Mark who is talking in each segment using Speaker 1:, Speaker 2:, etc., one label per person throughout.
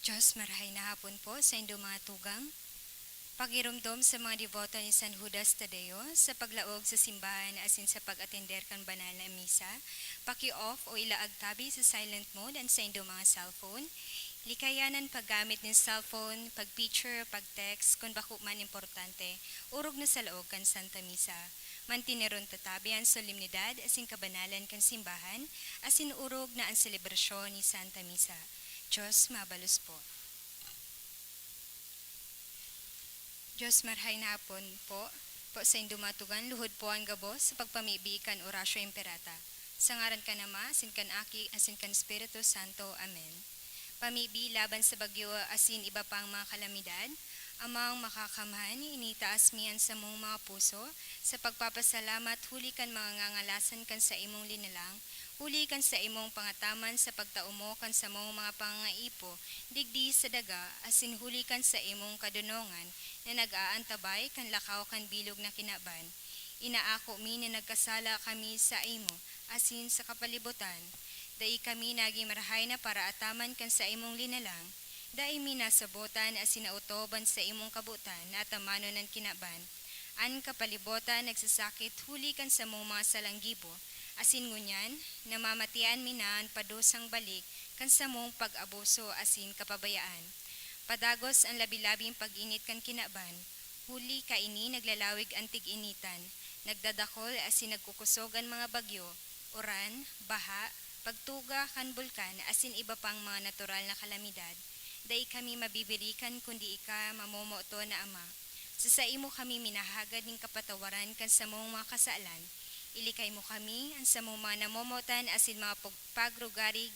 Speaker 1: Diyos, marahay na hapon po sa inyong mga tugang. Pagirumdom sa mga deboto ni San Judas Tadeo sa paglaog sa simbahan asin sa pag-atender kan banal na misa, paki-off o ilaag tabi sa silent mode and sa inyong mga cellphone. Likayanan paggamit ng cellphone, pag-picture, pag-text, kung bako man importante, urog na sa laog kan Santa Misa. Mantineron tatabi ang solemnidad asin kabanalan kan simbahan, asin urog na ang selebrasyon ni Santa Misa. Diyos, mabalos po. Diyos, marhay na hapon po sa indumatugan, luhod po ang gabos sa pagpamibikan orasyo imperata. Sa ngaran ka nama, asin kan aki, asin kan Espiritu Santo. Amen. Pamibi laban sa bagyo, asin iba pang mga kalamidad, amang makakamhan, initaas miyan sa mong mga puso, sa pagpapasalamat, huli kan mga ngangalasan kan sa imong linalang, huli kan sa imong pangataman sa pagtaumo kan sa mong mga pangaipo, digdi sa daga, asin huli kan sa imong kadunongan, na nag-aantabay kan lakaw kan bilog na kinaban. Inaako mi na nagkasala kami sa imo, asin sa kapalibutan. Dai kami nagi marahay na para ataman kan sa imong linalang. Dai mi nasabotan asin nautoban sa imong kabutan na atamano ng kinaban. An kapalibutan nagsasakit huli kan sa mong mga salanggibo. Asin ngunyan, namamatian minan padosang balik kan sa mong pag-abuso asin kapabayaan. Padagos ang labi-labing pag-init kan kinaban. Huli kaini naglalawig ang tig-initan. Nagdadakol asin nagkukusogan mga bagyo, uran, baha, pagtuga kan bulkan asin iba pang mga natural na kalamidad. Dai kami mabibirikan kundi ika mamomoto na ama. Sa imo kami minahagad ng kapatawaran kan sa mong mga kasalan. Ilikay mo kami ang sa mong mga namomotan asin mga pagrugarig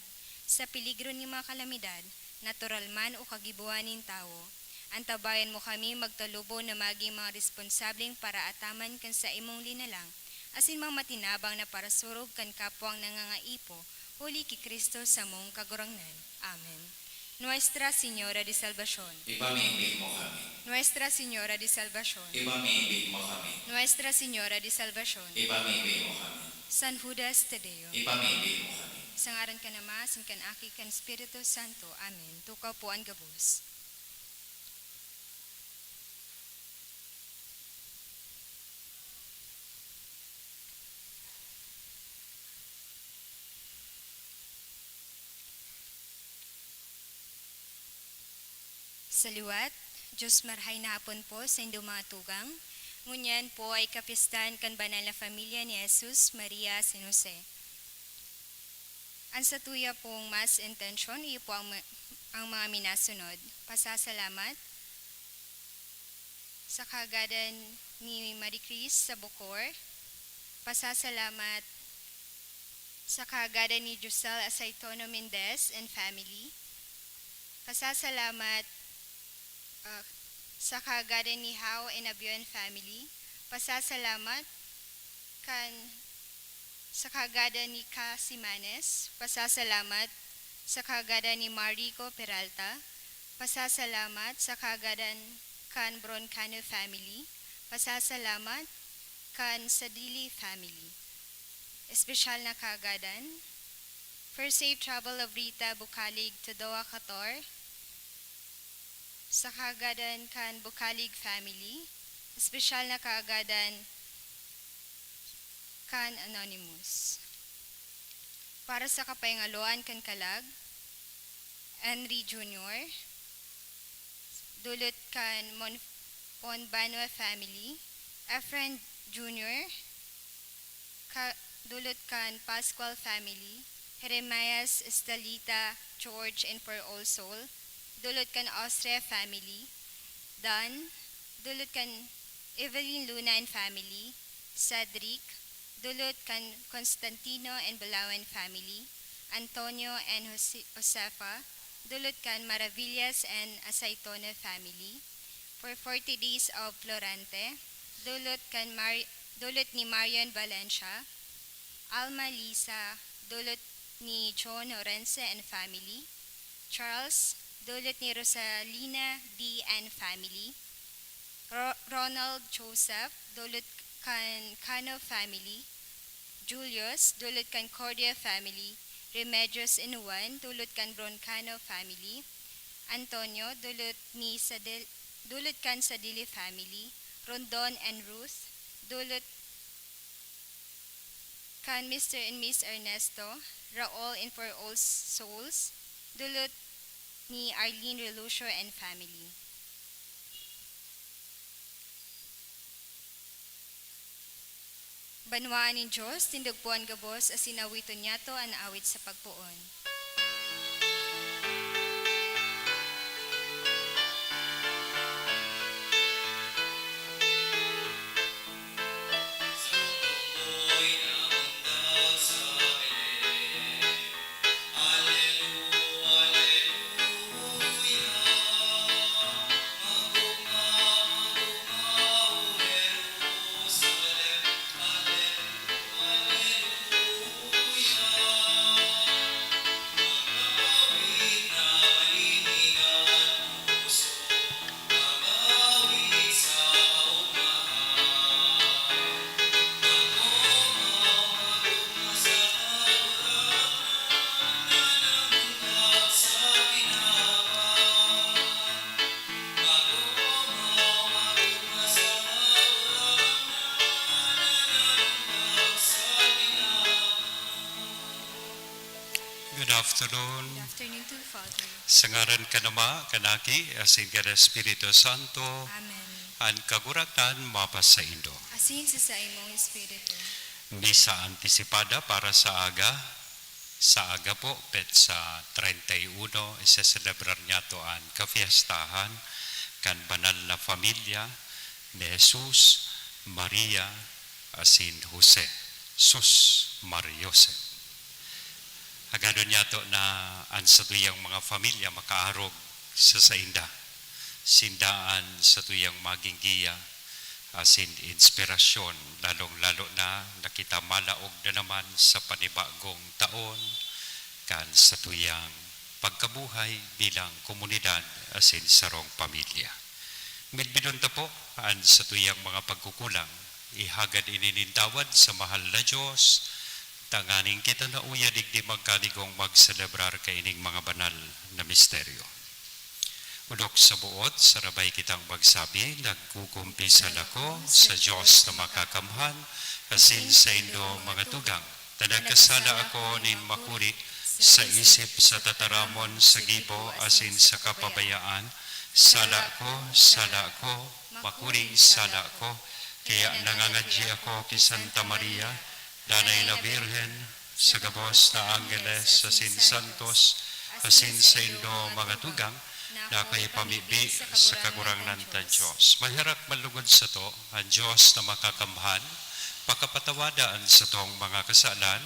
Speaker 1: sa peligro ni mga kalamidad, natural man o kagibuanin tao. Antabayan mo kami magtalubo na maging mga responsableng para ataman kan sa imong linalang, asin mga matinabang na para surog kan kapwang nangangaipo, huli ki Kristo sa mong kagurangnan. Amen. Nuestra Señora de Salvación.
Speaker 2: Ipamibig mo kami.
Speaker 1: Nuestra Señora de Salvación.
Speaker 2: Ipamibig mo kami.
Speaker 1: Nuestra Señora de Salvación.
Speaker 2: Ipamibig mo kami.
Speaker 1: San Judas Tadeo.
Speaker 2: Ipamibig mo kami.
Speaker 1: Sa ngaran ka nama, sin kan aki kan Espiritu Santo. Amen. Tukaw po ang gabos. Sa liwat, Diyos marhay na hapon po sa inyong mga tugang. Ngunyan po ay kapistan kan banal na familia ni Jesus, Maria, San Jose. Ang sa tuya pong mas intention, iyo po ang mga minasunod. Pasasalamat sa kagadan ni Marie Chris sa Bukor. Pasasalamat sa kagadan ni Jusel Asaitono Mendez and family. Pasasalamat sa kagadan ni Hao and Abion family. Pasasalamat kan sa kagadan ni Ka Simanes. Pasasalamat sa kagadan ni Marico Peralta. Pasasalamat sa kagadan kan Broncano family. Pasasalamat kan Sadili family. Espesyal na kagadan for safe travel of Rita Bukalig to Doha, Qatar. Sa kagadan kan Bukalig family, espesyal na kagadan kan Anonymous. Para sa kapayangaloan kan Kalag, Henry Jr., dulot kan Monbanua family, Efren Jr., dulot kan Pascual family, Jeremias, Estelita, George, and for all soul, dulot kan Austria family, Dan, dulot kan Evelyn Luna and family, Cedric, dulot kan Constantino and Balawan family, Antonio and Josefa, dulot kan Maravillas and Asaitono family, for 40 days of Florante, dulot ni Marian Valencia, Alma Lisa, dulot ni John Orense and family, Charles, dulot ni Rosalina D. and family, Ronald Joseph, dulot kan Cano family, Julius, dulot kan Cordia family, Remedios Inuan, dulot kan Broncano family, Antonio, dulot kan sa Dili family. Rondon and Ruth, dulot kan Mr. and Miss Ernesto. Raul and For All Souls, dulot ni Arlene Relucio and family. Banwaan ni Diyos, tindagpuan gabos, asinawiton niyato ang awit sa pagpuon.
Speaker 2: Ako'y namundag sa Belen. Alleluia, alleluia. Magugma, magugma, O Jerusalem. Alleluia, alleluia. Magawit na malinigan puso, magawit sa kaugmahan.
Speaker 3: Good afternoon.
Speaker 1: Good afternoon to Father.
Speaker 3: Sa ngaran ka nama, kanaki, asin ka na Espiritu Santo,
Speaker 1: Amen.
Speaker 3: ang kaguratan mapas sa Indo.
Speaker 1: Asin sa imong Espiritu.
Speaker 3: Misa antisipada para sa aga po, petsa 31, isa-celebrar niya to ang kafiestahan, kan banal na familia ni Jesus, Maria, asin Jose, Sus, Mariose. Agado niya to na ang sa tuyang mga pamilya makaarog sa sainda. Sindaan sa tuyang maging giya asin inspirasyon, lalong-lalo na nakita malaog na naman sa panibagong taon kan sa tuyang pagkabuhay bilang komunidad asin sarong pamilya. Midbidon ta po ang sa tuyang mga pagkukulang, ihagad ininindawad sa mahal na Diyos, tanganing kita na uya digdi magkaligong magselebrar kaining mga banal na misteryo. Udok sa buot, sarabay kitang magsabi, nagkukumpisal ako sa Diyos na makakamhan, asin sa indo mga tugang. Tanagkasala ako nin makuri sa isip sa tataramon sa gibo asin sa kapabayaan. Sala ko, makuri sala ko, kaya nangangadji ako kay Santa Maria, Danay na Birhen, sa gabos na Angeles, asin Santos, asin sa indo mga tugang, na ako'y pamibi sa kagurangan ng Diyos. Mahirap malugod sa to, ang Diyos na makakamhan, pakapatawadaan sa tong mga kasalan,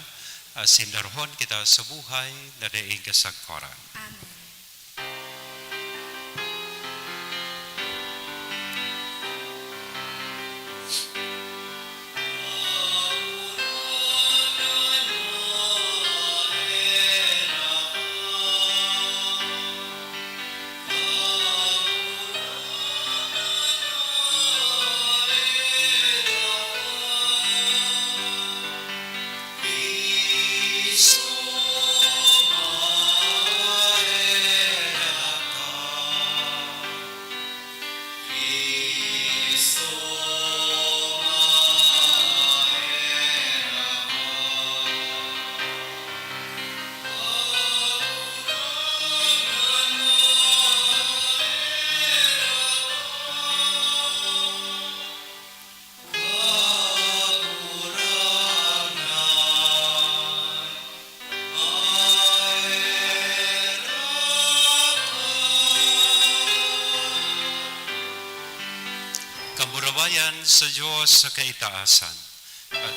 Speaker 3: sindarhon kita sa buhay na daing kasagkoran.
Speaker 1: Amen.
Speaker 3: Kamurawayan sa Diyos sa kaitaasan. At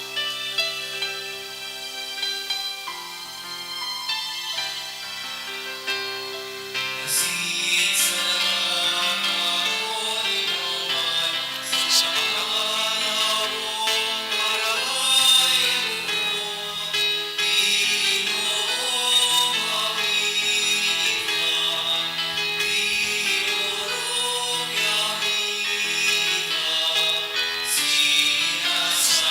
Speaker 2: Sina sa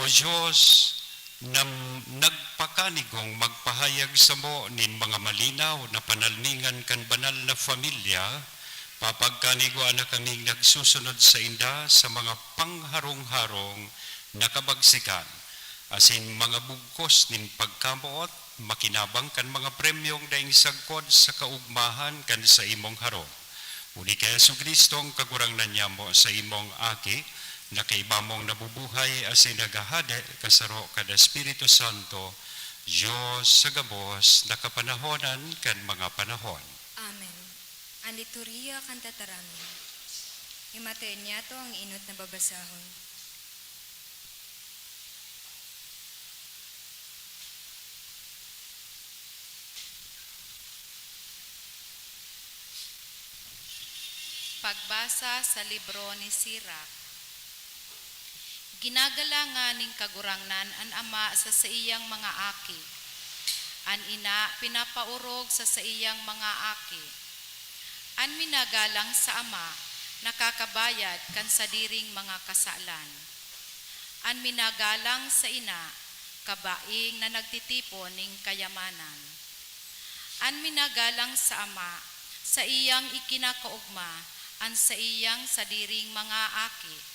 Speaker 3: O Diyos, na nagpakanigong magpahayag sa mo nin mga malinaw na panalningan kan banal na familia, papagkanigwa na kaming nagsusunod sa inda sa mga pangharong-harong na kabagsikan, asin mga bugkos nin pagkamuot, makinabang kan mga premyong daing sagkod sa kaugmahan kan sa imong harong. Uni kay Jesu-Kristo ang kagurangnan niya mo sa imong aki, na kaibamong nabubuhay asin nagahade kasaro kada Espiritu Santo, Diyos sa gabos nakapanahonan kan mga panahon.
Speaker 1: Amen. Ang liturhiya kan tataramin. Himateen niya to ang inot na babasahon.
Speaker 4: Pagbasa sa libro ni Sirach. Ginagalangan ning kagurangnan an ama sa iyang mga aki. An ina pinapaurog sa iyang mga aki. An minagalang sa ama nakakabayad kan sa diring mga kasalan. An minagalang sa ina kabaing na nagtitipon ning kayamanan. An minagalang sa ama sa iyang ikinakaugma an sa iyang sadiring mga aki.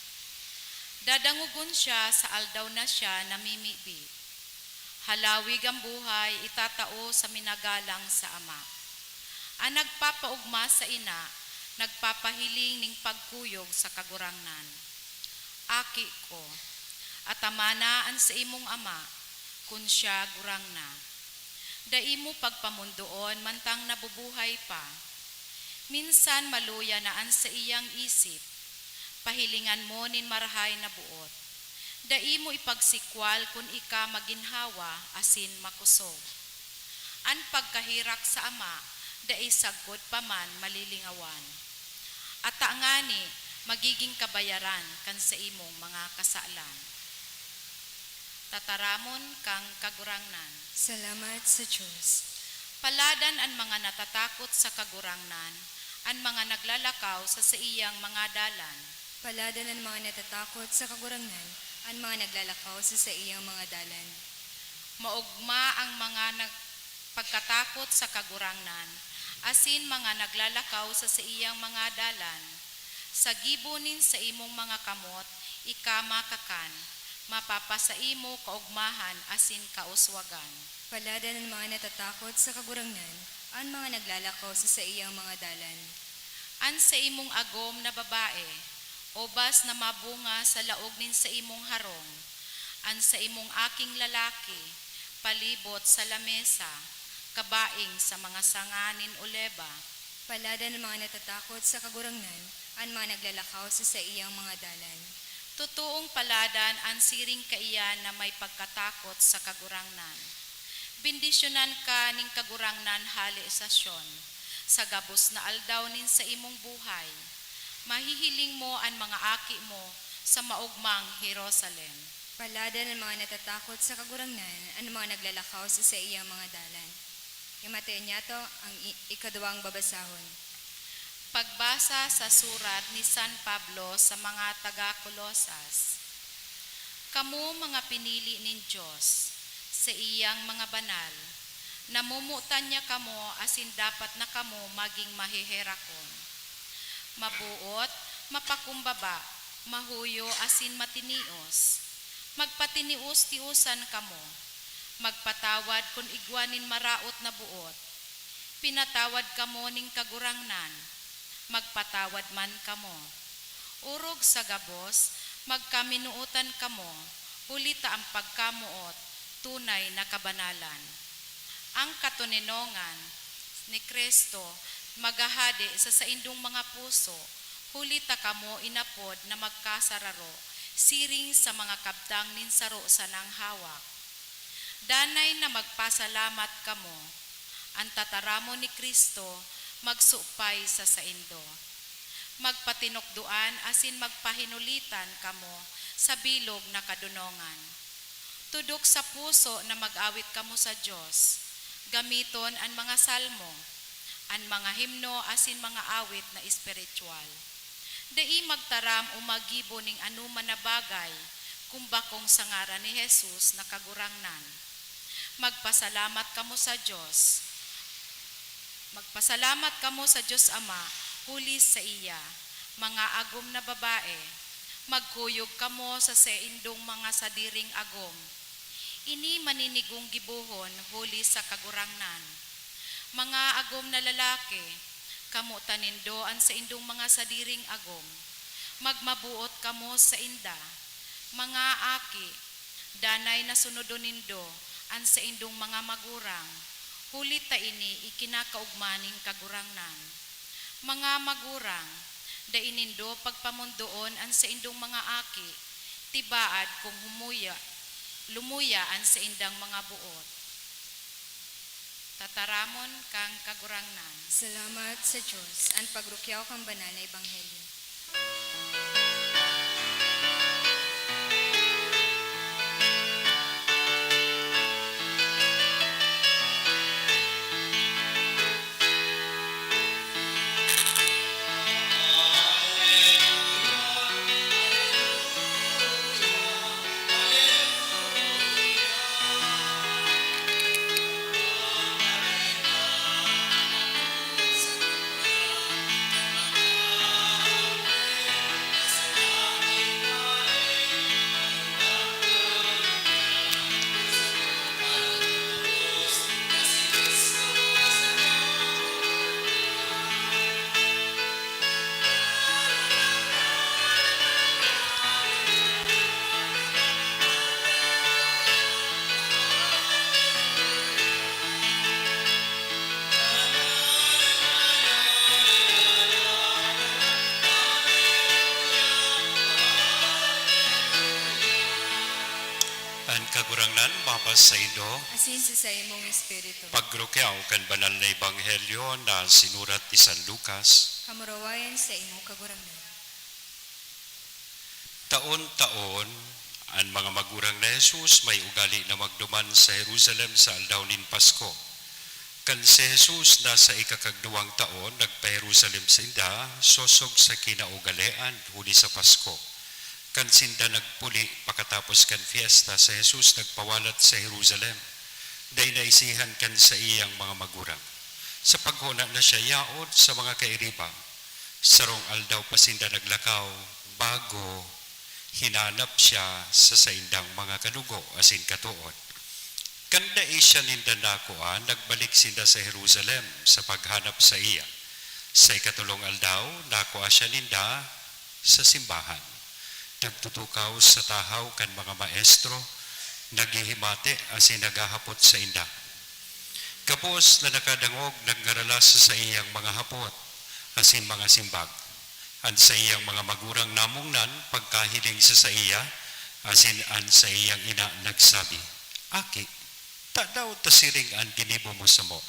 Speaker 4: Dadangugon siya sa aldaw na siya namimibi. Halawig ang buhay itatao sa minagalang sa ama. Ang nagpapaugma sa ina, nagpapahiling ning pagkuyog sa kagurangnan. Aki ko, atamanaan sa imong ama, kun siya gurang na. Daimo pagpamundoon mantang nabubuhay pa. Minsan maluya naan sa iyang isip, pahilingan mo nin marahay na buot. Dai mo ipagsikwal kun ika maginhawa asin makusog. An pagkahirak sa ama, dai sagkod paman malilingawan. At ngani magiging kabayaran kan sa imong mga kasalan. Tataramon kang kagurangnan.
Speaker 1: Salamat sa Diyos.
Speaker 4: Paladan ang mga natatakot sa kagurangnan, ang mga naglalakaw sa iyang mga dalan.
Speaker 1: Paladan ang mga natatakot sa kagurangnan, ang mga naglalakaw sa iyang mga dalan.
Speaker 4: Maugma ang mga pagkatakot sa kagurangnan, asin mga naglalakaw sa iyang mga dalan. Sa gibunin sa imong mga kamot, ika makakan, mapapasaimo kaugmahan asin kauswagan.
Speaker 1: Paladan ang mga natatakot sa kagurangnan, ang mga naglalakaw sa iyang mga dalan.
Speaker 4: An sa imong agom na babae, obas na mabunga sa laog nin sa imong harong, an sa imong aking lalaki, palibot sa lamesa, kabaing sa mga sanganin uleba.
Speaker 1: Paladan ang mga natatakot sa kagurangnan, ang mga naglalakaw sa iyang mga dalan.
Speaker 4: Totoong paladan ang siring kaiyan na may pagkatakot sa kagurangnan. Bendisyonan ka ning kagurangnan hali sa Sion, sa gabos na aldaw nin sa imong buhay. Mahihiling mo ang mga aki mo sa maugmang Jerusalem.
Speaker 1: Paladan ang mga natatakot sa kagurangnan, ang mga naglalakaw sa iyang mga dalan. Himateen niya to ang ikaduwang babasahon.
Speaker 4: Pagbasa sa surat ni San Pablo sa mga taga-Kolosas. Kamu mga pinili nin Diyos sa iyang mga banal, namumutan niya kamo asin dapat na kamo maging mahiherakon. Mabuot, mapakumbaba, mahuyo asin matinios. Magpatinius-tiusan kamo. Magpatawad kung igwanin maraot na buot. Pinatawad kamo ning kagurangnan. Magpatawad man kamo. Urog sa gabos, magkaminuutan kamo. Hulita ang pagkamuot, tunay na kabanalan. Ang katuninongan ni Kristo magahade sa saindong mga puso, hulita kamo inapod na magkasararo, siring sa mga kabdang nin saro sa nang hawak. Danay na magpasalamat kamo, ang tataramo ni Kristo magsupay sa saindo. Magpatinokduan asin magpahinulitan kamo sa bilog na kadunongan. Tudok sa puso na mag-awit kamo sa Diyos, gamiton ang mga salmo, ang mga himno asin mga awit na espiritual. Dai magtaram o magibo ning anuman na bagay, kumbakong sa ngaran ni Jesus na kagurangnan. Magpasalamat kamo sa Diyos. Magpasalamat kamo sa Diyos Ama, huli sa iya, mga agom na babae. Magkuyog kamo sa seindong mga sadiring agom. Ini maninigong gibuhon, huli sa kagurangnan. Mga agom na lalaki, kamo tanindoan sa indong mga sadiring agom. Magmabuot kamo sa inda. Mga aki, danay na sunodon nindo, an sa indong mga magurang. Huli ta ini ikinakaugmaning kagurangnan. Mga magurang, da inindo pagpamundoon an sa indong mga aki, tibaad kung lumuyaan sa indang mga buot. Tataramon kang kagurangnan.
Speaker 1: Salamat sa Diyos, ang pagrukyaw kang banal na ebanghelyo.
Speaker 3: Ang kagurangnan, mapas sa ido,
Speaker 1: Asin sa imong espiritu.
Speaker 3: pagrukyaw kan banal na ebanghelyo na sinurat ni San Lucas.
Speaker 1: Kamurawayan sa imong kagurangnan.
Speaker 3: Taon-taon, ang mga magurang na Jesus may ugali na magduman sa Jerusalem sa aldaw nin Pasko. Kan si Jesus na sa ikakagduwang taon, nagpa-Jerusalem sa inda, sosog sa kinaugalian, huli sa Pasko. Kan sinda nagpuli, pakatapos kan fiesta, sa Jesus nagpawalat sa Jerusalem. Day naisihan kan sa iyang mga magurang. Sa paghuna na siya yaod sa mga kairiba, sarong aldaw pa sinda naglakaw, bago hinanap siya sa saindang mga kadugo asin katuod. Kanda siya ninda nakuan, nagbalik sinda sa Jerusalem sa paghanap sa iya. Sa ikatulong aldaw, nakuha siya ninda sa simbahan. Nagtutukaw sa tahaw kan mga maestro, naghihimate asin naghahapot sa inda. Kapos na nakadangog, nagnaralas sa iyang mga hapot asin mga simbag. An sa iyang mga magurang namungnan, pagkahiling sa iya, asin an sa iyang ina nagsabi, Aki, ta daw tasiring an ginibo mo sa mo.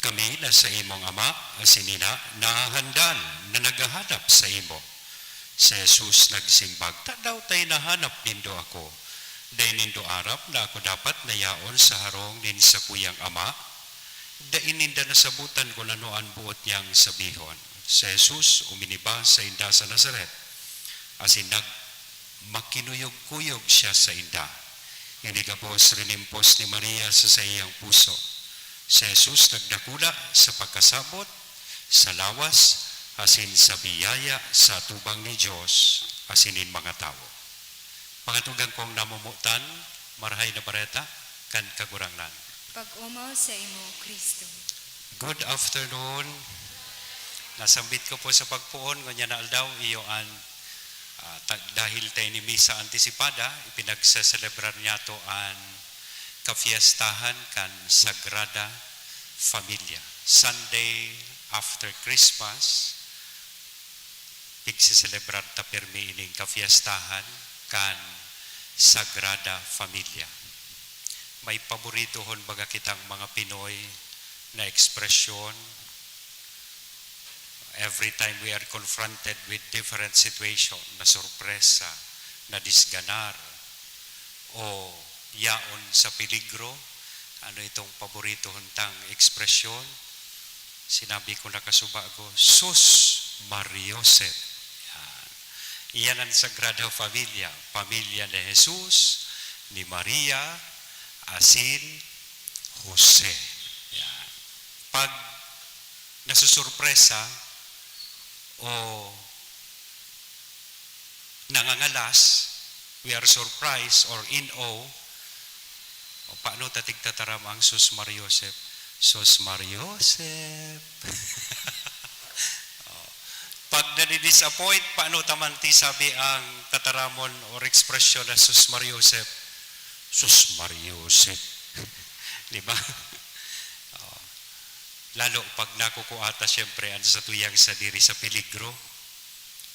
Speaker 3: Kami na sa imong ama, asin ina, nahandan na naghahanap sa imo. Si Jesus nagsimbag, ta daw tayo nahanap nindo ako. Dahil nindo arap na ako dapat nayaon sa harong nin sa kuyang ama. Dahil ninda nasabutan ko na noan buot niyang sabihon. Si Jesus uminiba sa inda sa Nazaret. Asin makinuyog-kuyog siya sa inda. Hindi kapos rinimpos ni Maria sa iyang puso. Si Jesus nagdakula sa pagkasabot, sa lawas, asin sa biyaya sa tubang ni Diyos, asinin mga tao. Pangatugang kong namumutan, marahay na bareta, kan kagurangnan.
Speaker 1: Pag-umaw sa imo, Kristo.
Speaker 3: Good afternoon. Nasambit ko po sa pagpuon, ngonya na aldaw, iyo an dahil tayo ni Misa Antisipada, ipinagsaselebrar niya to an kafiestahan kan Sagrada Familia. Sunday after Christmas, pigsiselebrar ta permi ining kafiestahan kan Sagrada Familia. May paboritohon baga kitang mga Pinoy na ekspresyon. Every time we are confronted with different situation, na sorpresa, na disganar, o yaon sa peligro, ano itong paborito huntang ekspresyon? Sinabi ko na kasuba ko, Sus Mariosep. Yan. Iyan ang Sagrada Familia. Pamilya ni Jesus, ni Maria, asin Jose. Yan. Pag nasusurpresa o nangangalas, we are surprised or in awe, o paano tatigtataram ang Sus Mariosep? Sus Mariosep. Pag nadi-disappoint, paano tamanti sabi ang tataramon or expression na Sus Mariosep? Sus Mariosep. Di ba? Oh. Lalo pag nakukuata siyempre ang sa tuyang sa diri sa peligro.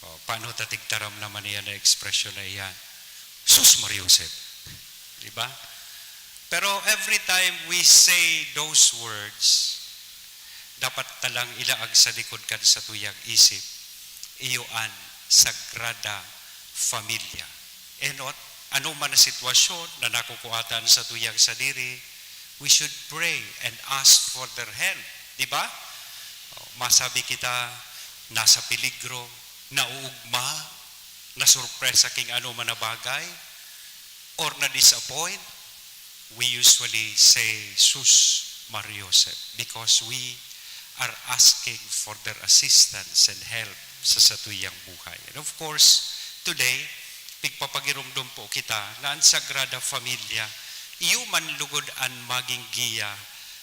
Speaker 3: Oh, paano tatigtaram naman niya na expression na iyan? Sus Mariosep. Di ba? Pero every time we say those words, dapat talang ilaag sa likod kan sa tuyang isip, iyoan Sagrada Familia. Enot, ano man na sitwasyon na nakukuatan sa tuyang sadiri, we should pray and ask for their help. Diba? Masabi kita, nasa peligro, nauugma, nasurpresa king ano man na bagay, or na-disappoint, we usually say, Sus Mariosep, because we are asking for their assistance and help sa satuyang buhay. And of course, today, pigpapagirumdum po kita na ang Sagrada Familia, iyo man lugod an maging giya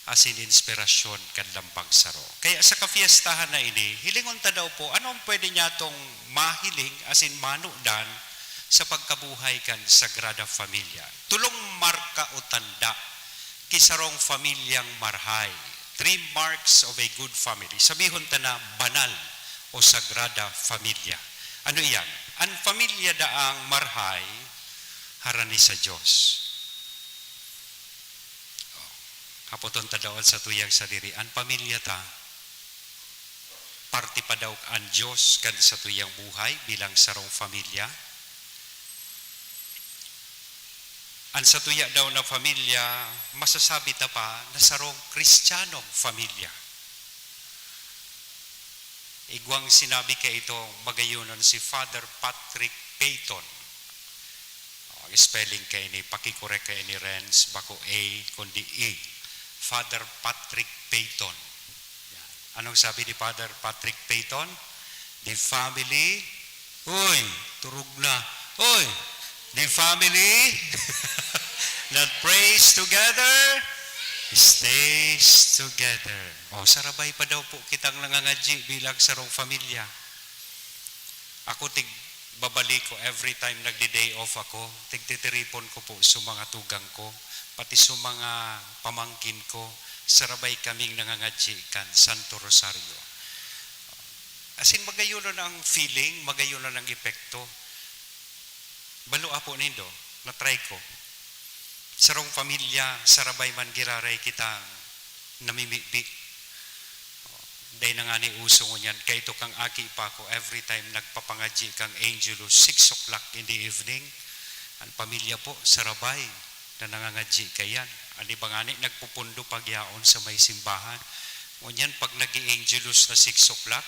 Speaker 3: asin inspirasyon kan lambang saro. Kaya sa kafiestahan na ini, hilingon ta daw po, anong pwede niya tong mahiling asin manudan sa pagkabuhay kan Sagrada Familia. Tulong marka o tanda kisarong familyang marhay. 3 marks of a good family. Sabihon ta na banal o Sagrada Familia. Ano iyan? Ang pamilya daang marhay, harani sa Diyos. Kaputon ta daw sa tuyang sadiri. Ang pamilya ta, parti pa daw ang Diyos kan sa tuyang buhay bilang sarong familia. Ang sa tuya daw na familia, masasabi ta pa na sarong Kristiyanong familia. Igwang sinabi ka ito, magayunon si Father Patrick Peyton. Ang spelling ka ini, pakikorek ka ini Renz, bako A, kundi E. Father Patrick Peyton. Anong sabi ni Father Patrick Peyton? The family, uy, turug na, uy, the family that prays together stays together. O, sarabay pa daw po kitang nangangadji bilang sarong familia. Ako babalik ko every time nagdi-day off ako, tigtitiripon ko po sa mga tugang ko, pati sa mga pamangkin ko, sarabay kaming nangangadji kan Santo Rosario. Asin magayunon ang feeling, magayunon ang epekto. Balo apo nindo, na-try ko. Sarong pamilya, sarabay man giraray kitang namimipi. Dahil na nga ni uso mo niyan, kaya ito kang aki pa ko, every time nagpapangadji kang Angelus, 6 o'clock in the evening, ang pamilya po, sarabay, na nangangadji kayan. Ang ibangani, nagpupundo pagyaon sa may simbahan. Ngunyan, pag nag-Angelus na 6 o'clock,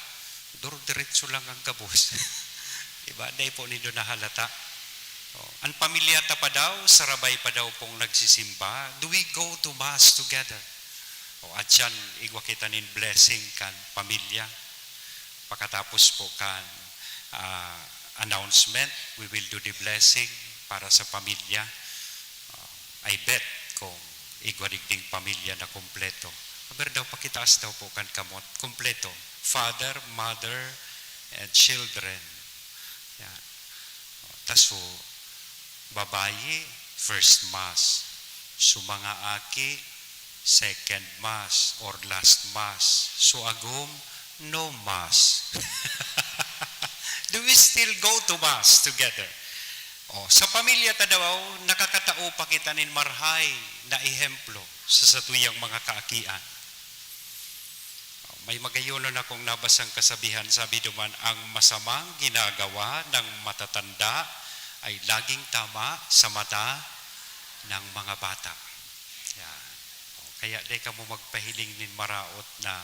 Speaker 3: diretso lang ang kabos. Diba? Dahil po nindo nahalata. Ang pamilya ta pa daw, sarabay pa daw pong nagsisimba. Do we go to Mass together? At yan, igwa kita nin blessing kan pamilya. Pagkatapos po kan announcement, we will do the blessing para sa pamilya. I bet kung igwa digding pamilya na kompleto. Aber daw pakitaas daw po kan kamot. Kompleto. Father, mother, and children. Yan. Taso, babayi, first mass. Sumanga aki, second mass or last mass. So agum, no mass. Do we still go to mass together? Sa pamilya ta daw, nakakatao pa kita nin marhay na ehemplo sa satuyang mga kaakian. May magayunon akong nabasang kasabihan, sabi duman, ang masamang ginagawa ng matatanda ay laging tama sa mata ng mga bata. Yan. Kaya di ka mo magpahiling nin maraot na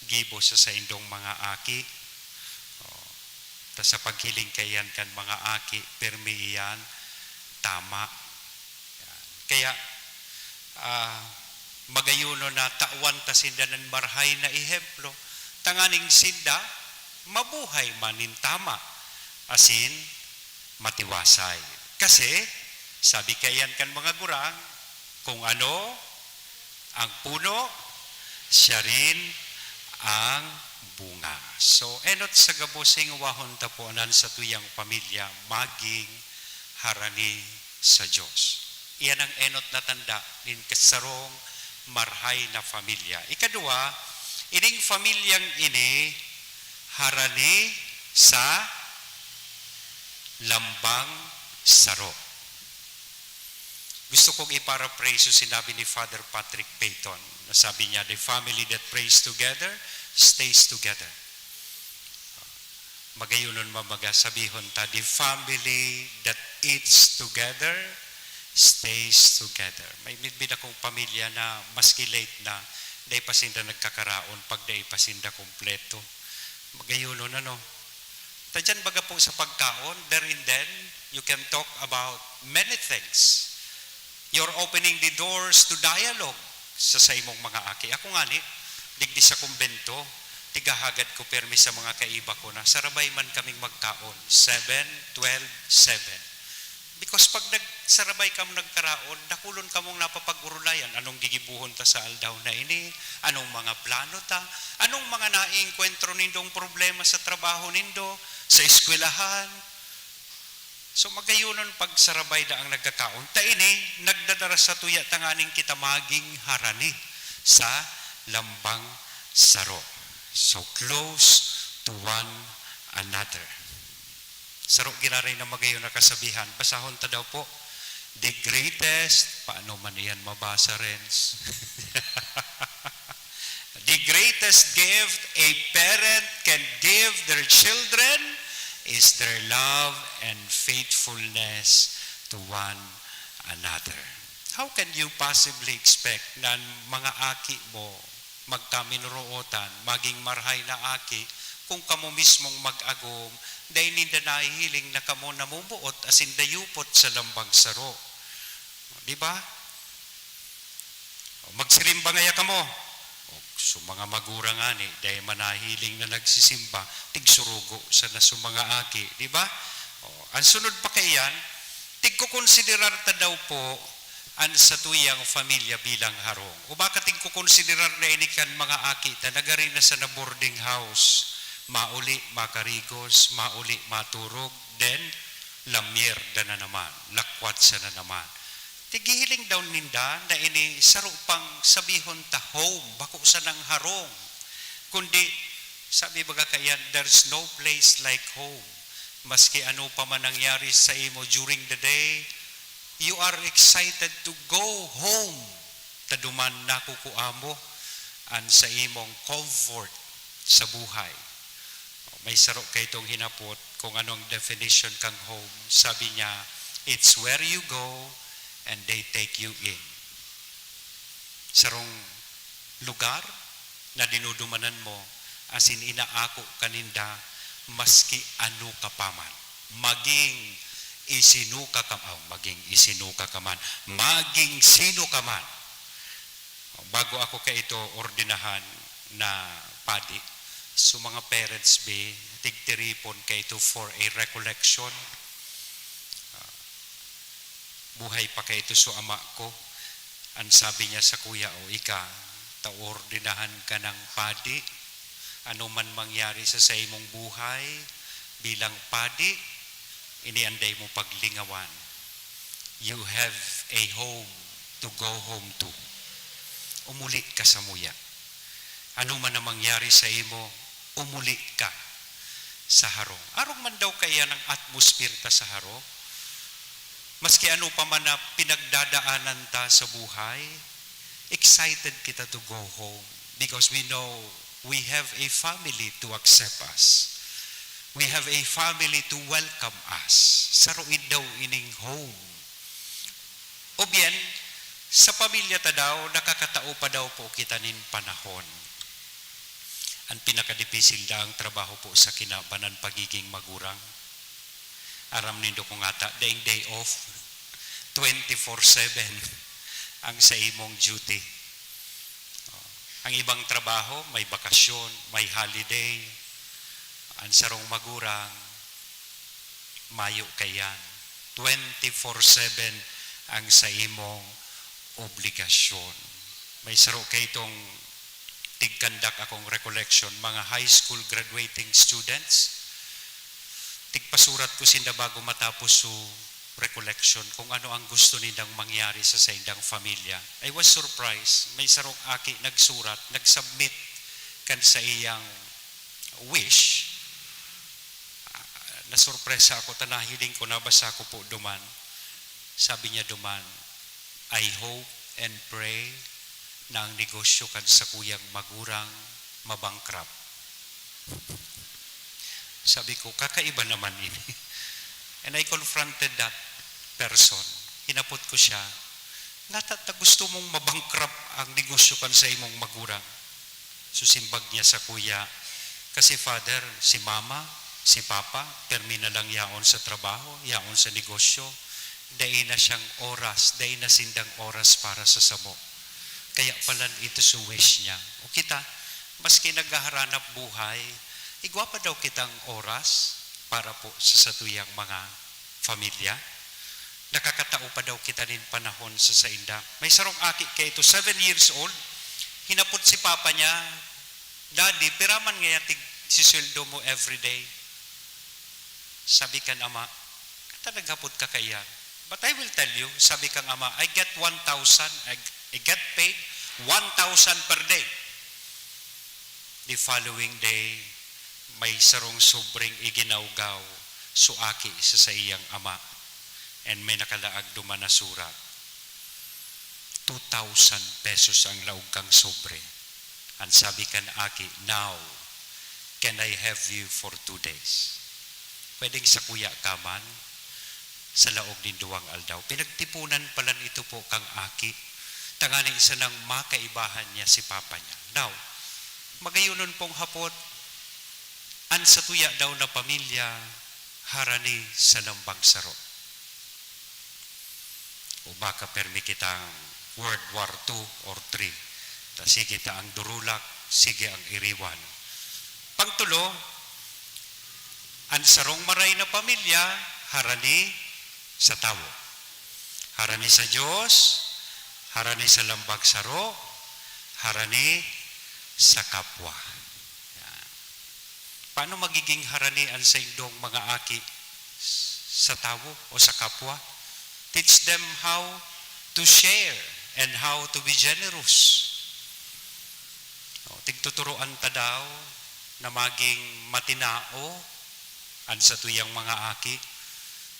Speaker 3: gibo sa indong mga aki. Ta sa paghiling kayan kan mga aki, permi iyan, tama. Yan. Kaya, magayuno na tawan ta sinda ng marhay na ihemplo, tanganing sinda, mabuhay manin tama, asin matiwasay. Kasi, sabi kayan kan mga gurang, kung ano ang puno, siya rin ang bunga. So, enot sa gabosing wahon tapuanan sa tuyang pamilya, maging harani sa Diyos. Iyan ang enot na tanda nin kasarong marhay na pamilya. Ikadua, ining pamilyang ini harani sa lambang saro. Gusto kong iparaphrase yung sinabi ni Father Patrick Peyton. Sabi niya, the family that prays together, stays together. Magayunon mamaga sabihon ta, the family that eats together, stays together. May midbid akong pamilya na maski late na, day pasinda nagkakaraon, pag day pasinda kompleto. Magayunon ano. Tadyan baga po sa pagkaon, there and then, you can talk about many things. You're opening the doors to dialogue sa imong mga aki. Ako nga ni, digdi sa kumbento, tigahagad ko permi sa mga kaiba ko na sarabay man kaming magkaon. 7, 12, 7. Because pag sarabay kam nagkaraon, nakulon kamong napapag-urulayan. Anong gigibuhon ta sa aldaw na ini? Anong mga plano ta? Anong mga naiengkwentro nindong problema sa trabaho nindo? Sa eskwelahan? So magayunon pag sarabay da ang nagkakaon. Ta ini, nagdadara sa tuya tanganing kita maging harani sa lambang saro. So close to one another. Saro ginaray na magayon na kasabihan. Basahon ta daw po, the greatest, paano man iyan mabasa rin? The greatest gift a parent can give their children is their love and faithfulness to one another. How can you possibly expect na mga aki mo magkaminurootan, maging marhay na aki, kung kamo mismong mag-agom, dahil ninda nahihiling na kamo namumuot asin dayupot sa lambang saro. Di ba? Magsirimba ngaya kamo. So mga magura nga ni, dahil manahiling na nagsisimba, tigsurugo sa naso mga aki. Di ba? Ang sunod pa kayan, tigkukonsiderar ta daw po an sa tuyang familia bilang harong. O baka tigkukonsiderar na inikan mga aki ta nagari na sa na boarding house. Mauli makarigos, mauli maturog, then lamyer da na naman, lakwat sa na naman. Tigihiling daw ninda na ini sarupang sabihon ta home, bako sa nang harong. Kundi, sabi baga kayan, there's no place like home. Maski ano pa man nangyari sa imo during the day, you are excited to go home. Taduman na kukuamo an sa imong comfort sa buhay. May sarok kay itong hinapot kung anong definition kang home. Sabi niya, it's where you go and they take you in. Sarong lugar na dinudumanan mo, asin inaako kaninda, maski ano ka paman. Maging isinuka ka man. Maging sino ka man. Bago ako ito ordinahan na padi, so mga parents be, tigtiripon ito for a recollection. Buhay pa ito so ama ko. Ang sabi niya sa kuya, ika, taordinahan ka ng padi. Ano man mangyari sa imong buhay, bilang padi, inianday mo paglingawan. You have a home to go home to. Umuli ka sa muya. Ano man ang mangyari sa imo, umuli ka sa harong. Arong man daw kaya ng atmosphere ta sa harong. Maski ano pa man na pinagdadaanan ta sa buhay, excited kita to go home because we know we have a family to accept us. We have a family to welcome us. Saruin daw ining home. O bien, sa pamilya ta daw, nakakatao pa daw po kita nin panahon. ang pinakadipisil da ang trabaho po sa kinabanan pagiging magurang. Aram nindo ko nga ta, daing day off, 24/7 ang sa imong duty. Ang ibang trabaho, may bakasyon, may holiday. Ang sarong magurang, mayo kayan. 24/7 ang sa imong obligasyon. May saro kay itong tigkandak akong recollection, mga high school graduating students. Tigpasurat ko sinda bago matapos su recollection kung ano ang gusto nilang mangyari sa indang familia. I was surprised. May sarong aki nagsurat, nagsubmit kan sa iyang wish. Nasurpresa ako, tanahiling ko, nabasa ko po duman. Sabi niya duman, I hope and pray na ang negosyo kan sa kuyang magurang mabangkrap. Sabi ko, kakaiba naman ini. And I confronted that person. Hinapot ko siya, natata gusto mong mabangkrap ang negosyo kan sa imong magurang. Susimbag niya sa kuya, kasi father, si mama, si papa, permi na lang yaon sa trabaho, yaon sa negosyo. Dahil na siyang oras, dahil na sindang oras para sa samo. Kaya pala ito sa wish niya. O kita, maski naghaharanap buhay, igwa pa daw kitang oras para po sa satuyang mga familia. Nakakatao pa daw kita rin panahon sa sainda. May sarong aki kay ito, 7 years old, hinapot si papa niya, Daddy, piraman nga yatig si sweldo mo everyday. Sabi kan ama, talaghapot ka kaya. But I will tell you, sabi kang ama, I get 1,000, I get paid 1,000 per day. The following day, may sarong sobrang iginawgaw suaki sa iyang ama. And may nakalaag duman na surat. 2,000 pesos ang laog kang sobre. Ang sabi kan aki, now, can I have you for 2 days? Pwedeng sa kuya kaman, sa laog din duwang aldaw. Pinagtipunan pala ito po kang aki. Tanganing isa ng makaibahan niya si papa niya. Now, magayunon pong hapot, an sa tuya daw na pamilya, harani sa lambang saro. O baka permi kitang World War II or III. Ta sige ta ang durulak, sige ang iriwan. Pangtulo, ang sarong maray na pamilya, harani sa tawo. Harani sa Diyos, harani sa lambang saro, harani sa kapwa. Yan. Paano magiging haranian sa indong mga aki sa tawo o sa kapwa? Teach them how to share and how to be generous. Tigtuturoan ta daw na maging matinao an sa tuyang mga aki.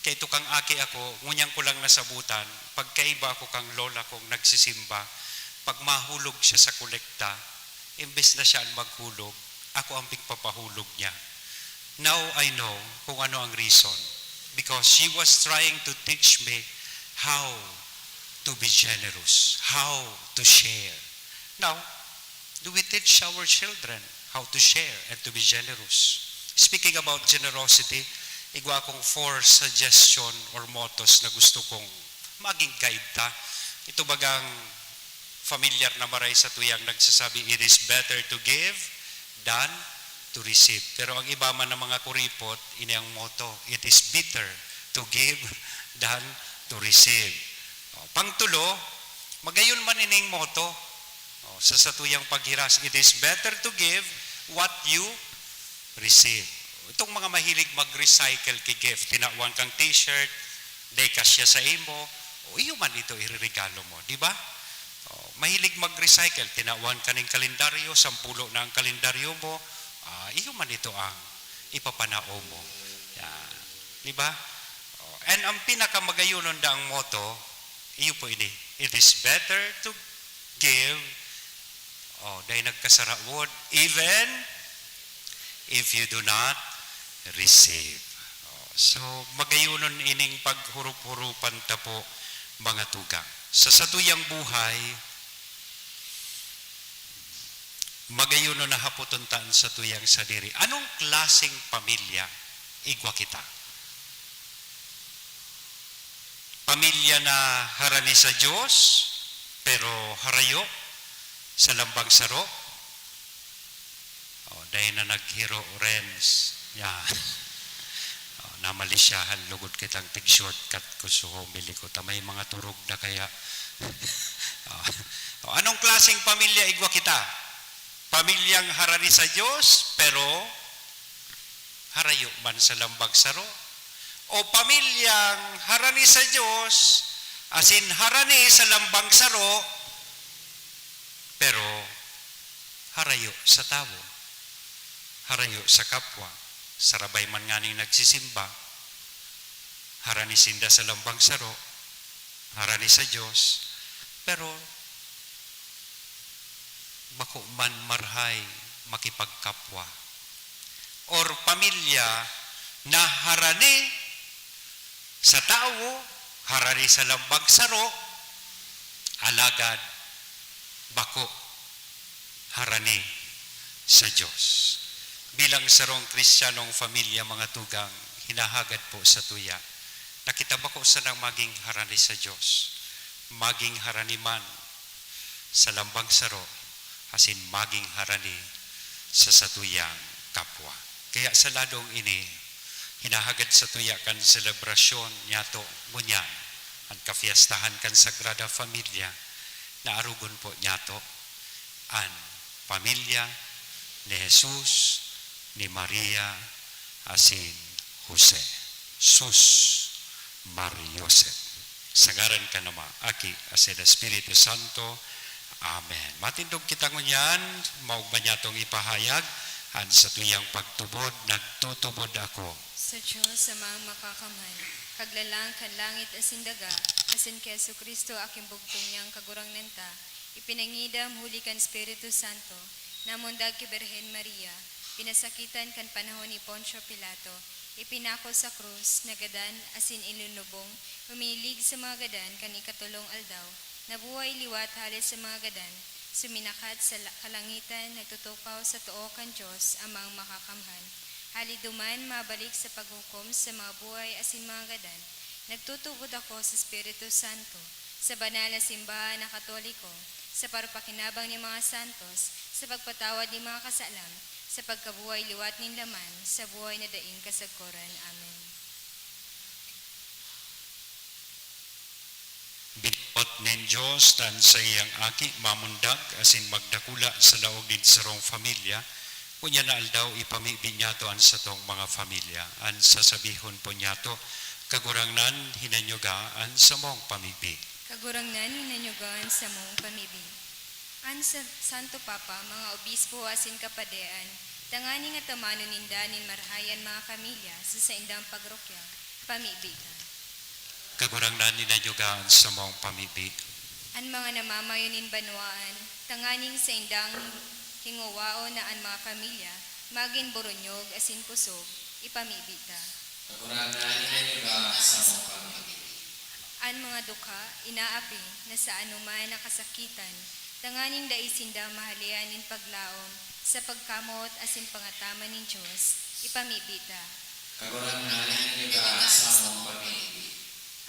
Speaker 3: Kaya ito kang aki ako, ngunyang ko lang nasabutan, pagkaiba ako kang lola kong nagsisimba, pag mahulog siya sa kolekta, imbes na siya ang maghulog, ako ang pigpapahulog niya. Now I know kung ano ang reason. Because she was trying to teach me how to be generous, how to share. Now, do we teach our children how to share and to be generous? Speaking about generosity, igwa akong 4 suggestion or mottos na gusto kong maging guide ta. Ito bagang familiar na maray sa tuyang nagsasabi, it is better to give than to receive. Pero ang iba man ng mga kuripot, ini ang motto, it is better to give than to receive. Pangtulo, magayon man ining motto, sa satuyang paghiras, it is better to give what you receive. Itong mga mahilig mag-recycle kay gift, tinawan kang t-shirt, day kasya sa imo, iyo man ito iririgalo mo, di ba? Mahilig mag-recycle, tinawan ka ng kalendaryo, 10 na ang kalendaryo mo, iyo man ito ang ipapanao mo. Di ba? And ang pinakamagayunon da ang motto, iyo po ini, it is better to give, dahil nagkasarawod, even if you do not receive. So, magayunon ining paghurup-hurupan ta po mga tugang. Sa satuyang buhay, Magayuno na haputuntaan sa tuyang sadiri. Anong klaseng pamilya igwa kita? Pamilya na harani sa Diyos, pero harayo sa lambang saro. Dahil na naghiro rens. Yeah. Namalisyahan, lugod kitang tig-shortcut ko so humili ko. Tamay mga turog na kaya. Anong klaseng pamilya igwa kita? Pamilyang harani sa Diyos, pero harayo man sa lambang saro. O pamilyang harani sa Diyos, asin harani sa lambang saro, pero harayo sa tao. Harayo sa kapwa. Sarabay man nganing nagsisimba, harani sinda sa lambang saro, harani sa Diyos, pero bako man marhay makipagkapwa. Or pamilya na harani sa tao, harani sa lambang saro, alagad bako harani sa Diyos. Bilang sarong Kristiyanong pamilya mga tugang, hinahagad po sa tuya. Nakita ba ko sa nang maging harani sa Diyos? Maging harani man sa lambang saro, asin maging harani sa satuyang kapwa. Kaya sa ladong ini, hinahagad sa tuya kan selebrasyon nyato ngunyan, ang kafiestahan kan Sagrada Familia, na arugon po nyato, ang pamilya ni Jesus, ni Maria, asin Jose. Sus Mariosep. Sangaran ka nama, Aki, asin Espiritu Santo. Amen. Matindog kita ngunyan, maugmanyatong ipahayag, han sa tuyang pagtubod, nagtutubod ako.
Speaker 1: Sa Diyos sa mga makakamhan, kaglalang kan langit asin daga, asin kay Yesu Kristo aking bugtong niyang kagurang nenta, ipinangidam huli kan Espiritu Santo, namundag kay Birhen Maria, pinasakitan kan panahon ni Poncio Pilato, ipinako sa krus, nagadan, asin ilunubong, umilig sa mga gadan, kan ikatulong aldaw, nabuhay liwat halis sa mga gadan, suminakat sa kalangitan, nagtutukaw sa tuo kan Diyos, amang makakamhan. Haliduman, mabalik sa paghukom sa mga buhay asin mga gadan, nagtutubod ako sa Espiritu Santo, sa banal na simbahan na Katoliko, sa parupakinabang ni mga santos, sa pagpatawad ni mga kasalam, sa pagkabuhay liwat nin laman, sa buhay na daing kasagkuran. Amen.
Speaker 3: Binot nin Diyos tan sa iyang aki mamundag asin magdakula sa laog din sarong familia, kunya na aldaw ipamibi niyato an sa tong mga familia, an sasabihon po niyato, kagurangnan hinanyugaan sa mong pamibi.
Speaker 1: Kagurangnan hinanyugaan sa mong pamibig. An sa Santo Papa, mga obispo asin kapadean, tangani nga tamano ninda nin marhayan mga pamilya sa indang pagrokya, pamibigan.
Speaker 3: Kagurangnan hinanyugaan sa mong pamibi.
Speaker 1: An mga namamayo nin banwaan, tanganing sa indang hinguwao na an mga pamilya, maging boronyog asin pusog, ipamibita.
Speaker 2: Kagurangnan hinanyugaan sa mong pamilya.
Speaker 1: An mga dukha, inaapi, na sa anuman nakasakitan, tanganing daisinda mahalianin paglaom, sa pagkamot asin pangataman nin Diyos, ipamibita.
Speaker 2: Kagurangnan hinanyugaan sa mong pamilya.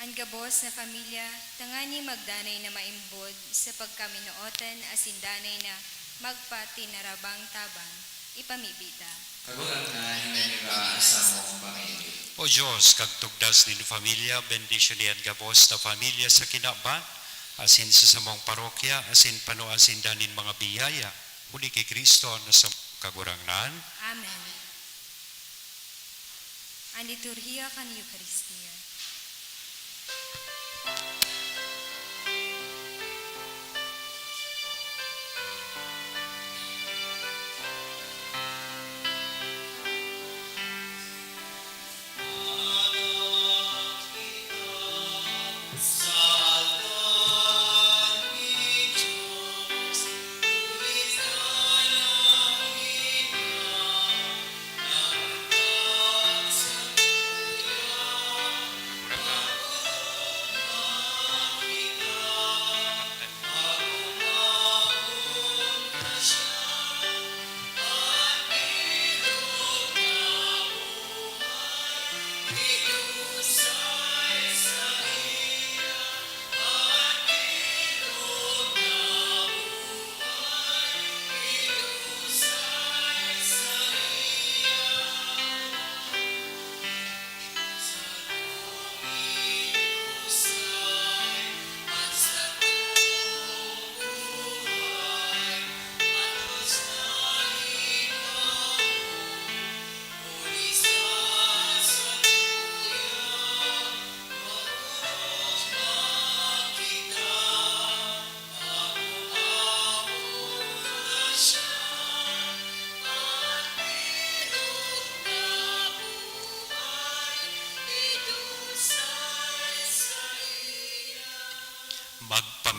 Speaker 1: Ang gabos na pamilya, tangani magdanay na maimbod, sa pagkaminootan asin danay na magpatinarabang tabang, ipamibita.
Speaker 2: Kagurangnan hinanyugaan sa mong pamilya.
Speaker 3: O Diyos, kagtugdas din familia, bendisyon niyan gabos na familia sa kinaban, asin sa samong parokya, asin panuasin danin mga biyaya, huli kay Kristo na sa kagurangnan.
Speaker 1: Amen. Ang liturhiya kan Eucharistia.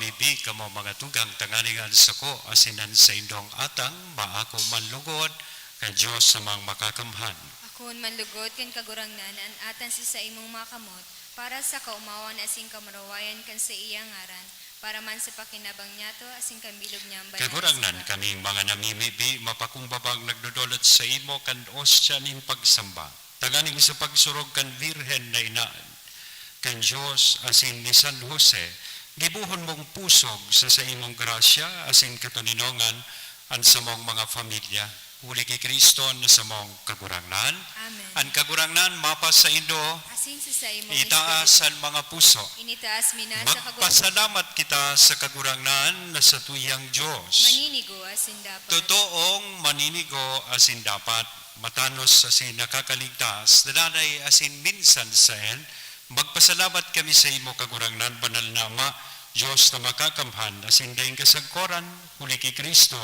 Speaker 3: pamibi kamo mga tugang tanganingan sa ko asinan sa indong atang maako manlugod kay Dios sa mga makakamhan.
Speaker 1: Akon manlugod kan kagurangnan an atan sa imong makamot para sa kaumawan asing kamarawayan kan sa iyang ngaran para man sa pakinabang niyato asing kambilog niyang banal.
Speaker 3: Kagurangnan kaming mga namimibi mapakumbabang nagdudulot sa imo kan ostya nin pagsamba. Tanganing sa pagsurog kan Virhen na inaan kan Dios asin ni San Jose gibuhon mong pusog sa imong grasya asin katuninongan an sa mong mga familia. Uli kay Kristo na sa mong kagurangnan.
Speaker 1: Amen.
Speaker 3: Ang kagurangnan mapa sa indo,
Speaker 1: Asin sa imong
Speaker 3: itaas ang mga puso.
Speaker 1: initaas mina sa kagurangnan.
Speaker 3: Magpasalamat kita sa kagurangnan na sa tuyang Diyos.
Speaker 1: Maninigo asin dapat.
Speaker 3: Totoong maninigo asin dapat, matanos asin nakakaligtas, nanay asin minsan sa en, magpasalamat kami sa imo kagurangnan, banal na Ama, Diyos na makakamhan, asin dahil kasagkoran, huli kay Kristo,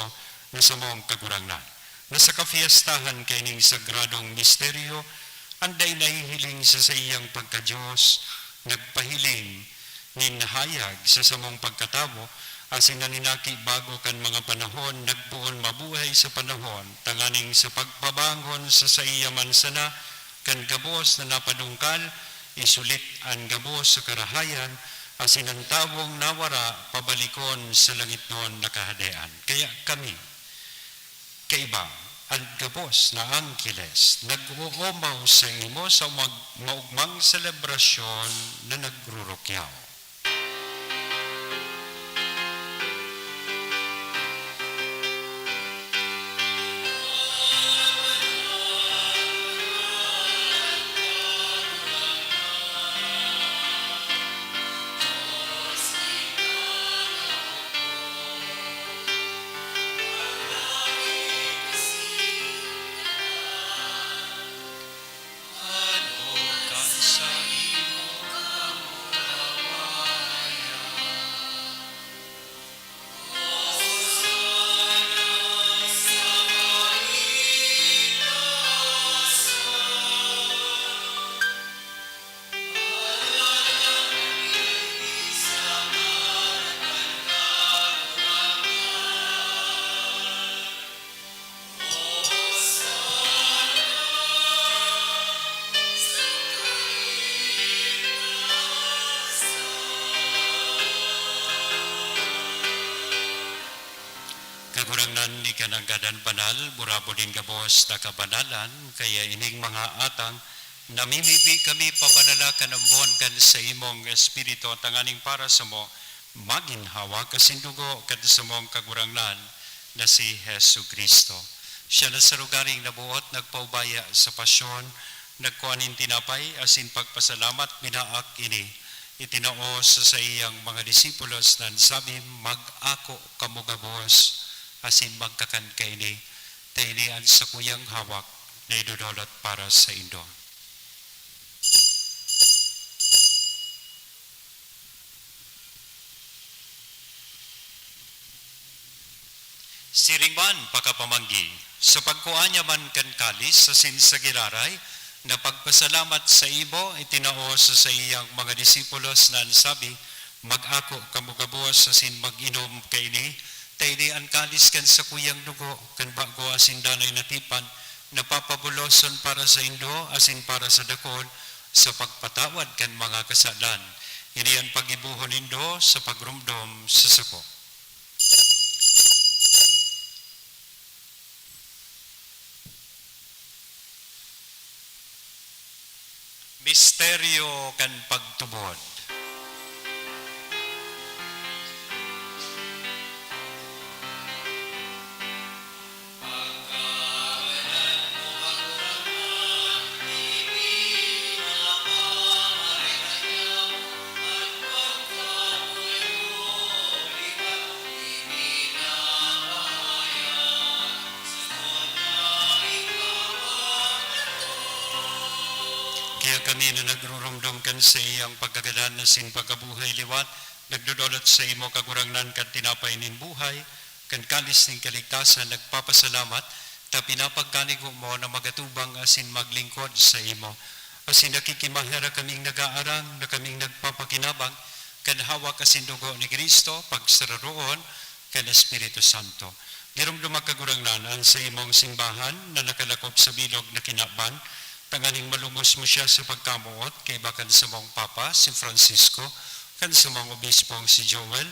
Speaker 3: na sa mong kagurangnan. Nasa kafiestahan kay ning sagradong misteryo, anday nahihiling sa iyang pagka-Diyos, nagpahiling, ninahayag sa samong pagkatabo, asin na ninaki bago kan mga panahon, nagbuon mabuhay sa panahon, tanganing sa pagpabangon sa iya mansana, kan gabos na napadungkal, isulit ang gabos sa karahayan, asin ang tawong nawara, pabalikon sa langit noon nakahadean. Kaya kami, kaiba, ang gabos na angkiles, nag-uumaw sa imo sa maugmang selebrasyon na nagrurukyaw. Kagurangnan ni kananggadan banal, burabo din gabos na kabanalan, kaya ining mga atang, namimibi kami pabanala kanambon kan sa imong espiritu, tanganing para sa mo, maginhawa kasindugo kad sa mong kagurangnan na si Hesu Kristo. Siya na sa lugaring nabuot, nagpaubaya sa pasyon, nagkuhanin tinapay, asin pagpasalamat, minaak ini, itinaos sa iyang mga disipulos na sabi, mag-ako kamugabos, asin magkakan kaini, tailian sa kuyang hawak na idudolot para sa indo. Siringman pakapamanggi, sa pagkuanya man kan kalis sa sinsagiraray, na pagpasalamat sa ibo, itinaos sa iyang mga disipulos na sabi, mag-ako kamugabos asin mag-inom kaini, taili ang kalis kan sa kuyang dugo, kan bago asin danay natipan, napapabuloson para sa indo, asin para sa dakon, sa pagpatawad kan mga kasalan. Ini ang pagibuhon indo sa pagrumdom sa sako. Misteryo kan pagtubod. Kaya kami na nagrurumdum kan sa iyang pagkagadan na sin pagkabuhay liwat, nagdudolot sa imo kagurangnan kan tinapay nin buhay, kan kalis ning kaligtasan, nagpapasalamat, ta pinapagkanigo mo na magatubang asin maglingkod sa imo. Asin nakikimahera kaming nag-aarang, na kaming nagpapakinabang, kan hawak asin dugo ni Kristo, pagsararoon, kan Espiritu Santo. Dirumduma kagurangnan ang sa imong simbahan na nakalakop sa bilog na kinaban, tanganing malumos mo siya sa pagkamuot kay bakan sa mong Papa, si Francisco, kan sa mong obispong si Joel,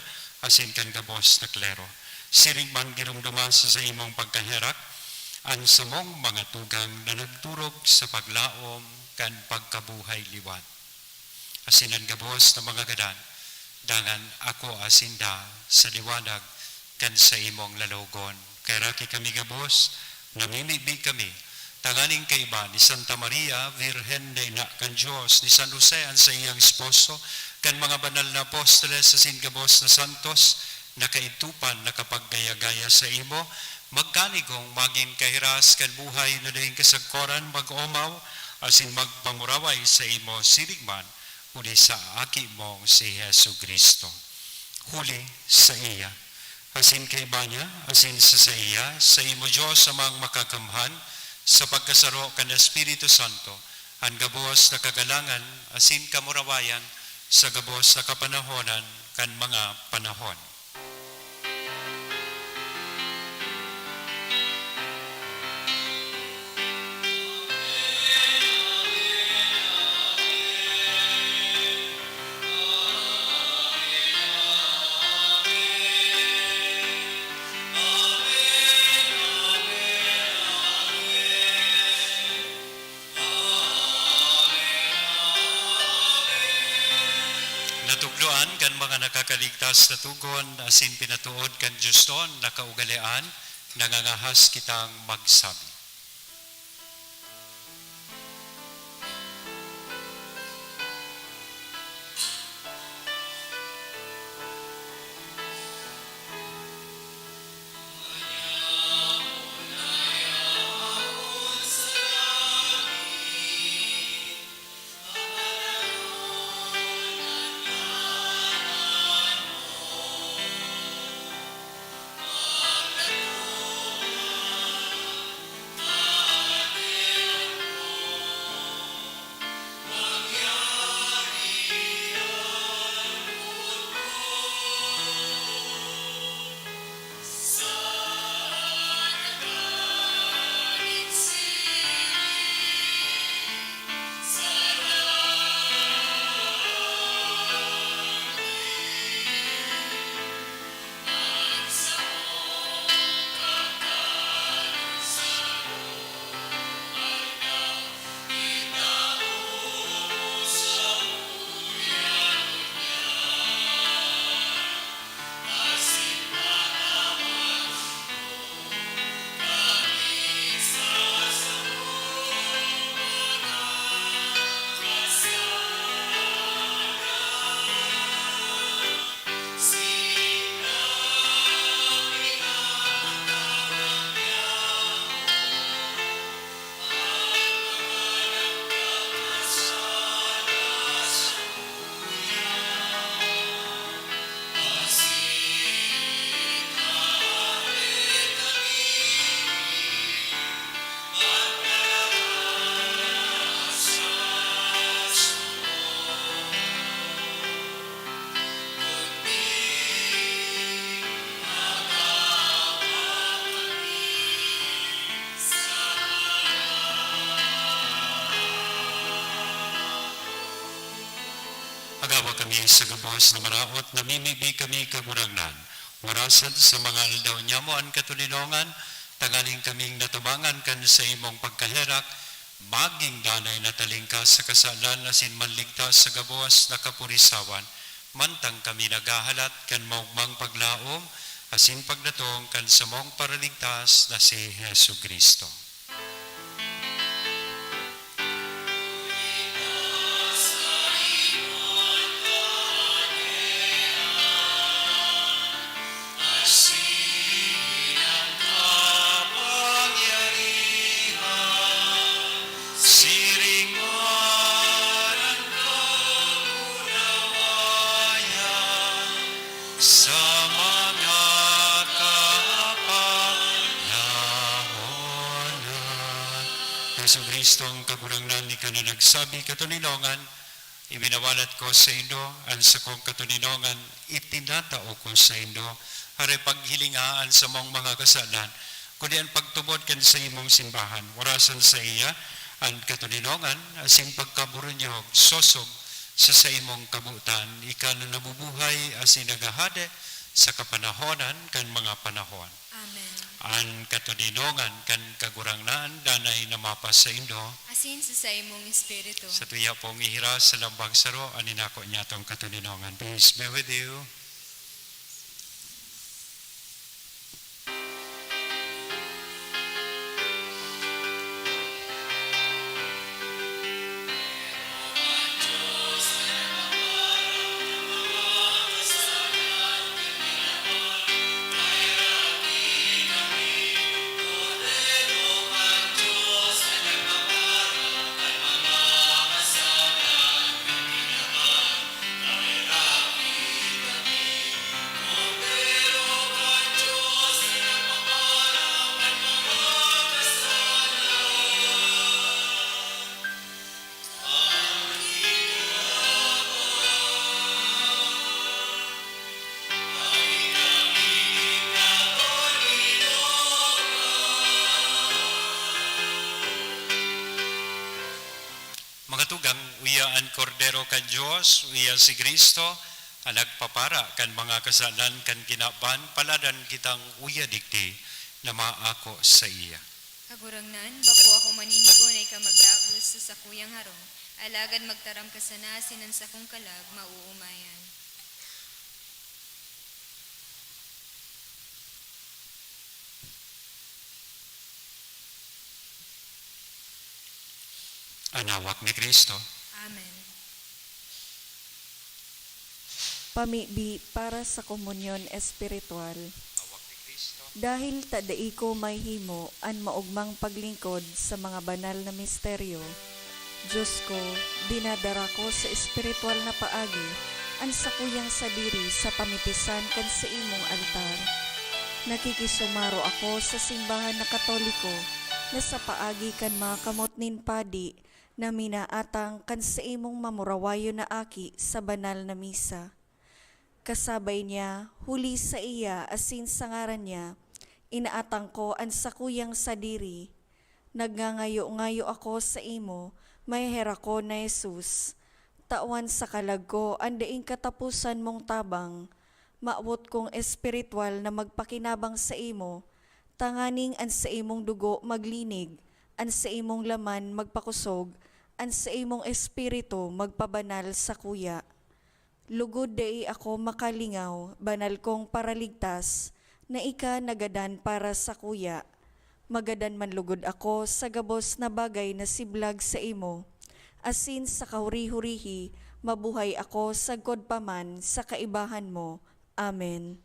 Speaker 3: asin kan gabos na klero. Siring man girumduma sa imong pagkaherak, ang sa mong mga tugang na nagturog sa paglaom kan pagkabuhay liwat. Asin ang gabos na mga gadan, dangan ako asinda sa liwanag kan sa imong lalogon. Kaya kami gabos, namimigbi kami, tanganing kaiba ni Santa Maria, Virgen de na kan Diyos, ni San Jose ang sa iyang esposo, kan mga banal na apostoles asin gabos na santos, nakaitupan nakapaggaya-gaya sa imo, magkanigong maging kahiras kan buhay na daing kasagkoran mag-omaw, asin magpamuraway sa imo sirigman, huli sa aki mong si Yesu Kristo. Huli sa iya, asin kay Banya, asin sa iya, sa imo Diyos amang makakamhan, sa pagkasaro kan Espiritu Santo, ang gabos na kagalangan, asin kamurawayan, sa gabos na kapanahonan, kan mga panahon. Natugloan kan mga nakakaligtas na tugon, asin pinatuod kan Diyos ton, nakaugalian, nangangahas kitang magsabi. Agawa kami sa gabos na maraot, namimigbi kami kagurangnan. Murasan sa mga aldaw niya mo ang katulinongan, tangaling kaming natabangan kan sa imong pagkaherak, maging danay na talingka sa kasalan asin manligtas sa gabos na kapurisawan, mantang kami nagahalat kan maugmang paglaom, asin pagdatong kan sa mong paraligtas na si Yesu Kristo. Yesu Kristo ang kagurangnan ni ka na nagsabi katulinongan, Ibinawalat ko sa Indo, ang sa kong katuninongan, itinatao ko sa Indo, hari paghilingaan sa mong mga kasalan, kundi ang pagtubod kan sa imong simbahan, warasan sa iya, ang katuninongan, asing pagkaburunyog, sosog, sa imong kabutan, ika na nabubuhay asin nagahade sa kapanahonan kan mga panahon.
Speaker 1: Amen.
Speaker 3: Ang katuninongan kan kagurangnan danay namapas sa Indo,
Speaker 1: Asin sa imong espiritu.
Speaker 3: sa tuya pong ihira sa lambang saro, aninako niya tong katuninongan. Peace be with you. Mga tugang, uyaan kordero kan Diyos, uya si Kristo, ang nagpapara kan mga kasalan kan kinaban, paladan kitang uya digdi na maako sa iya.
Speaker 1: Kagurangnan, bako ako maninigo na ika magdakos sa sakuyang harong. Alagad magtaram ka sa nasinan sa kong kalag, mauumayan.
Speaker 3: Anawak ni Kristo.
Speaker 1: Amen.
Speaker 5: Pamibi para sa komunyon espiritual.
Speaker 3: Awak ni Kristo.
Speaker 5: Dahil tadai ko may himo an maugmang paglingkod sa mga banal na misteryo, Diyos ko, dinadara ko sa espiritual na paagi ang sakuyang sadiri sa pamitisan kan sa imong altar. Nakikisumaro ako sa simbahan na Katoliko na sa paagi kan mga kamotnin padi na minaatang kan sa imong mamurawayo na aki sa banal na misa. Kasabay niya, huli sa iya asin sa ngaran niya, inaatang ko ang sakuyang sadiri. Nagngangayo-ngayo ako sa imo, may hera ko na Jesus. Tawan sa kalag ko, ang daing katapusan mong tabang, maawot kong espiritual na magpakinabang sa imo, tanganing an sa imong dugo maglinig, an sa imong laman magpakusog, an sa imong espiritu magpabanal sa kuya. Lugod dai ako makalingaw, banal kong paraligtas, na ika nagadan para sa kuya. Magadan man lugod ako sa gabos na bagay na siblag sa imo. Asin sa kahuri-hurihi, mabuhay ako sa godpaman sa kaibahan mo. Amen.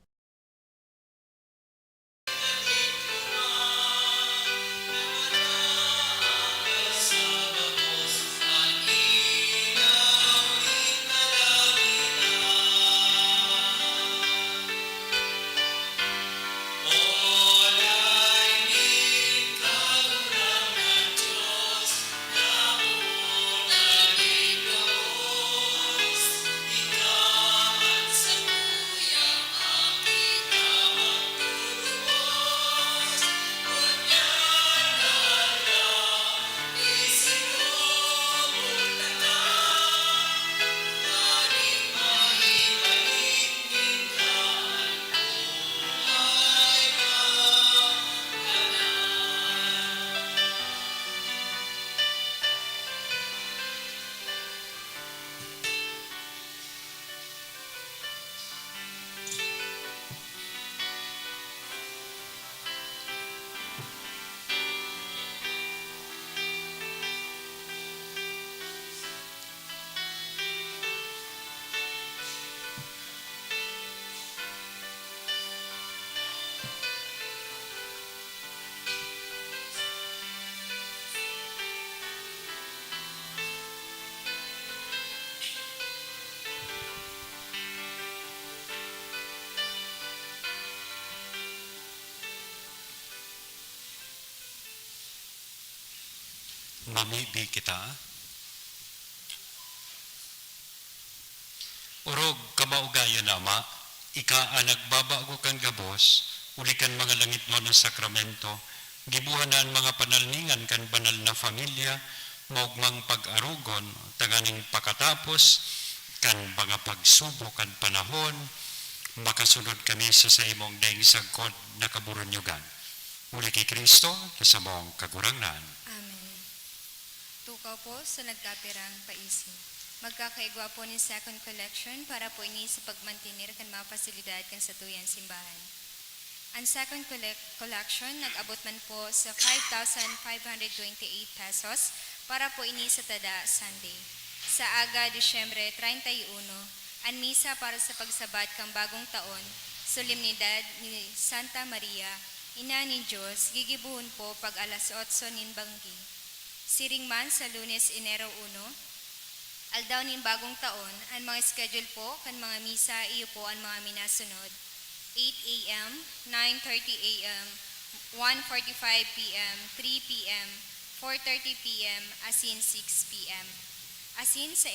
Speaker 3: Mamibi kita. Kamaugayon na ama, ika ang nagbabago kang gabos, ulikan mga langit mo ng sakramento, gibuhanan mga panalningan kan banal na familia, maugmang pag-arugon, tanganing pakatapos, kan mga pagsubok kan panahon, makasunod kami sa imong daing sagkod na kaburunyugan. Uli kay Kristo, sa mong kagurangnan.
Speaker 1: Amen. Tukaw po sa nagkapirang paisi. Magkakaigwa po ni second collection para po ini sa pagmantinir kan mga pasilidad kan sa tuyang simbahan. Ang second collection nag-abot man po sa 5,528 pesos para po ini sa Tada Sunday. Sa aga Disyembre 31, ang misa para sa pagsabat kang bagong taon, solemnidad ni Santa Maria, Ina ni Diyos, gigibuhon po pag alas 8 nin banggi. Siring man sa Lunes, Enero 1, aldaw nin bagong taon, ang mga schedule po kan mga misa iyo po ang mga minasunod. 8 a.m., 9:30 a.m., 1:45 p.m., 3 p.m., 4:30 p.m., asin 6 p.m. Asin sa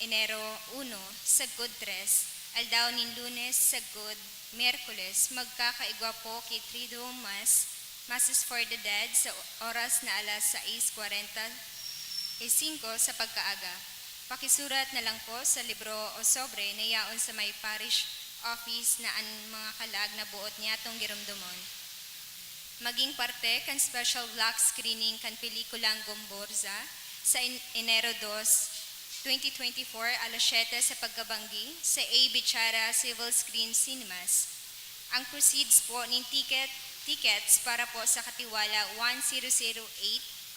Speaker 1: Enero 1, sagod 3, aldaw nin Lunes, sagod Miyerkules, magkakaigwa po kay Triduum Mass, Masses for the Dead sa oras na alas 6:45 sa pagkaaga. Pakisurat na lang po sa libro o sobre na yaon sa may parish office na ang mga kalag na buot niya itong girumdumon. Maging parte kan special block screening kan pelikulang Gomborza sa Enero 2, 2024, alas 7 sa Pagkabanggi sa A. Bichara Civil Screen Cinemas. Ang proceeds po ng tickets para po sa Katiwala 1008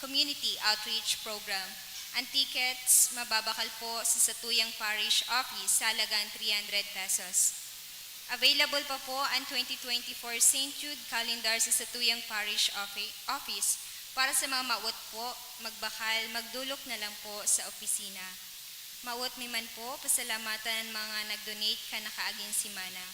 Speaker 1: Community Outreach Program. Ang tickets mababakal po sa Satuyang Parish Office sa halagang 300 pesos. Available pa po ang 2024 St. Jude Calendar sa Satuyang Parish Office. Para sa mga mawot po, magbakal, magdulok na lang po sa opisina. Mawot mi man po, pasalamatan mga nag-donate ka nakaaging simana.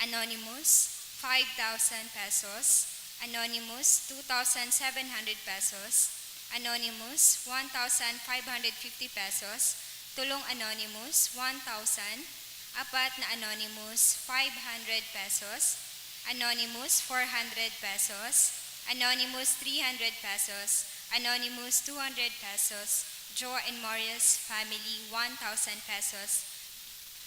Speaker 1: Anonymous, 5,000 pesos. Anonymous, 2,700 pesos. Anonymous, 1,550 pesos. Tulong Anonymous, 1,000. Apat na Anonymous, 500 pesos. Anonymous, 400 pesos. Anonymous, 300 pesos. Anonymous, 200 pesos. Joe and Marius family, 1,000 pesos.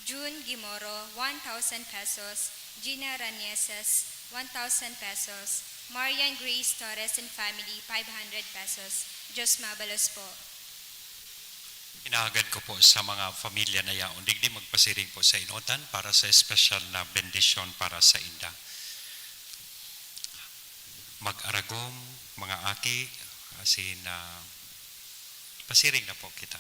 Speaker 1: June Gimoro, 1,000 pesos. Gina Ranieses, 1,000 pesos. Marian Grace Torres and family, 500 pesos. Diyos mabalos po.
Speaker 3: Inaagad ko po sa mga pamilya na yaon, digdi magpasiring po sa inutan para sa special na bendisyon para sa inda. Mag-aragom, mga aki, asin na pasiring na po kita.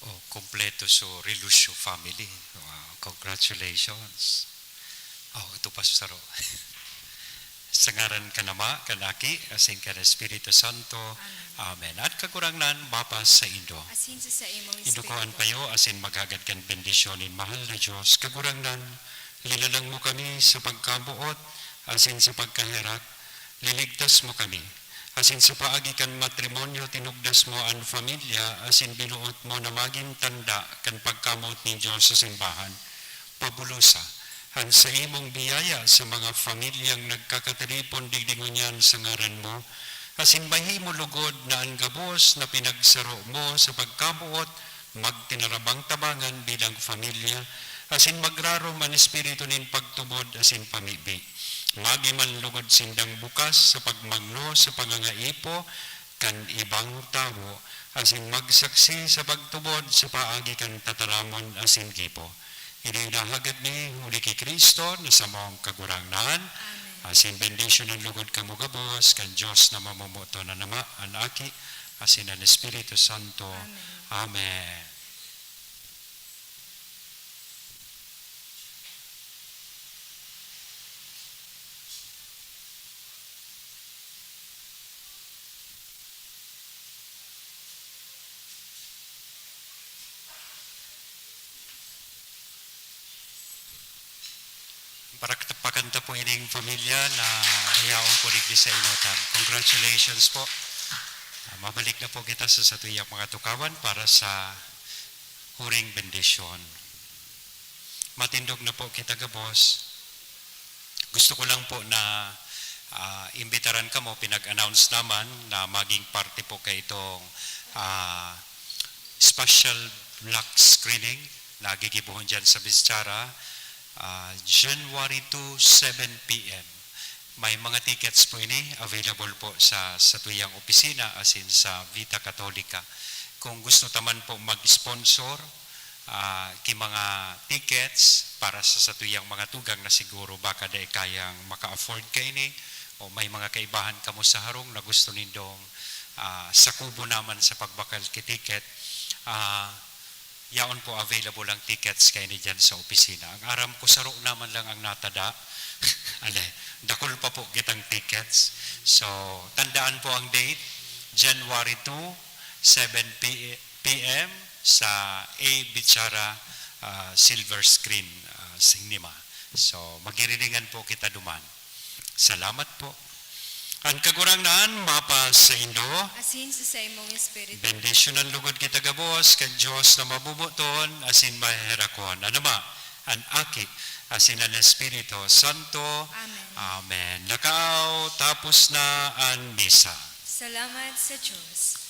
Speaker 3: Oh, kompleto so Relusio family. Wow, congratulations. Oh, ito Pastoro. Sa ngaran ka nama, kanaki, asin ka na Espiritu Santo. Amen. At kakurangnan, mapas sa Indo.
Speaker 1: Asin sa imong
Speaker 3: Idukoan
Speaker 1: espiritu.
Speaker 3: payo, asin maghagad kan bendisyonin, mahal na Diyos. Kakurangnan, lilalang mo kami sa pagkabuot, asin sa pagkahirak, liligtas mo kami. Asin sa paagi kan matrimonyo, tinugdas mo ang familia, asin binuot mo na maging tanda kan pagkamot ni Diyos sa simbahan. Pabulusa, han sa imong biyaya sa mga familyang nagkakatalipon digdingunyan sa ngaran mo, asin mahimo lugod na ang gabos na pinagsaro mo sa pagkabuot, magtinarabang tabangan bilang familia, asin magraro man espiritu nin pagtubod asin pamibi. Magiman lugod sindang bukas sa pagmangno sa pangangaipo kan ibang tao, asin magsaksi sa pagtubod sa paagi kan tataramon asin kipo. Inihagad ni uli kay Kristo na sa mong kagurangnan, asin bendisyon ng lugod kamo gabos kan Diyos na mamumuto na nama ang aki, asin ang Espiritu Santo. Amen. Para pakanta po ining pamilya na hayaon po digdi sa inutan. Congratulations po. Mabalik na po kita sa satuyang mga tukawan para sa huring bendisyon. Matindog na po kita gabos. Gusto ko lang po na imbitaran ka mo, pinag-announce naman na maging parte po kay itong special block screening na gigibuhon dyan sa Vizcara, January 2, 7 p.m. May mga tickets po ini available po sa tuyang opisina as in sa Vita Catholica. Kung gusto taman po mag-sponsor mga tickets para sa tuyang mga tugang na siguro baka dahil kayang maka-afford kayo ni o may mga kaibahan kamo sa harong na gusto nindong sakubo naman sa pagbakal ticket, yaon po available ang tickets kayo ni dyan sa opisina. Ang aram ko saro naman lang ang natada. Dakol pa po kitang tickets. So, tandaan po ang date, January 2, 7 p.m. sa A. Vizcara Silver Screen Cinema. So, magiriringan po kita duman. Salamat po. Ang kagurangnan, mapa sa Indo,
Speaker 1: Asin sa imong espiritu.
Speaker 3: bendisyon ang lugod kita gabos, kay Diyos na mabubuton, asin maherakon. Ano ba? Ang aki, asin ang Espiritu Santo.
Speaker 1: Amen.
Speaker 3: Amen. Nakao, tapos na ang misa.
Speaker 1: Salamat sa Diyos.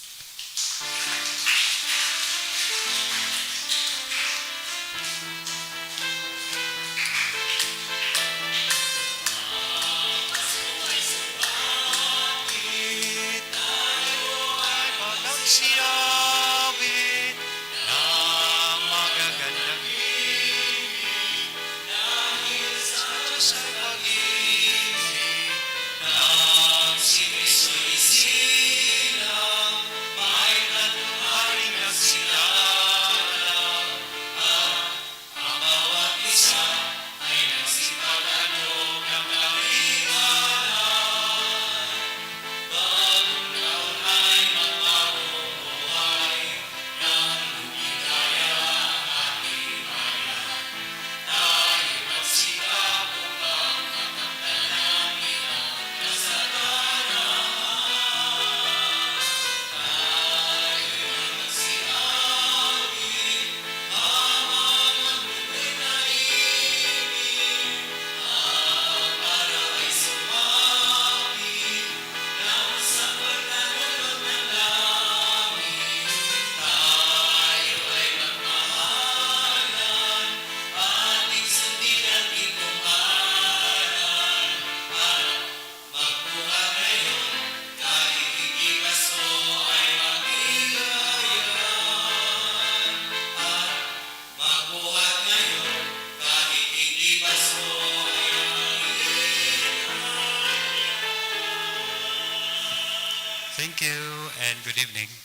Speaker 3: Siyawin ng magagandang dahil sa Diyos ay pag-ibig ng si Kristo'y silang may tatlong nagsilalang at ang bawat isa ay nagsipag-alog ng kalingalan bagong taon ay magbago Thank you and good evening.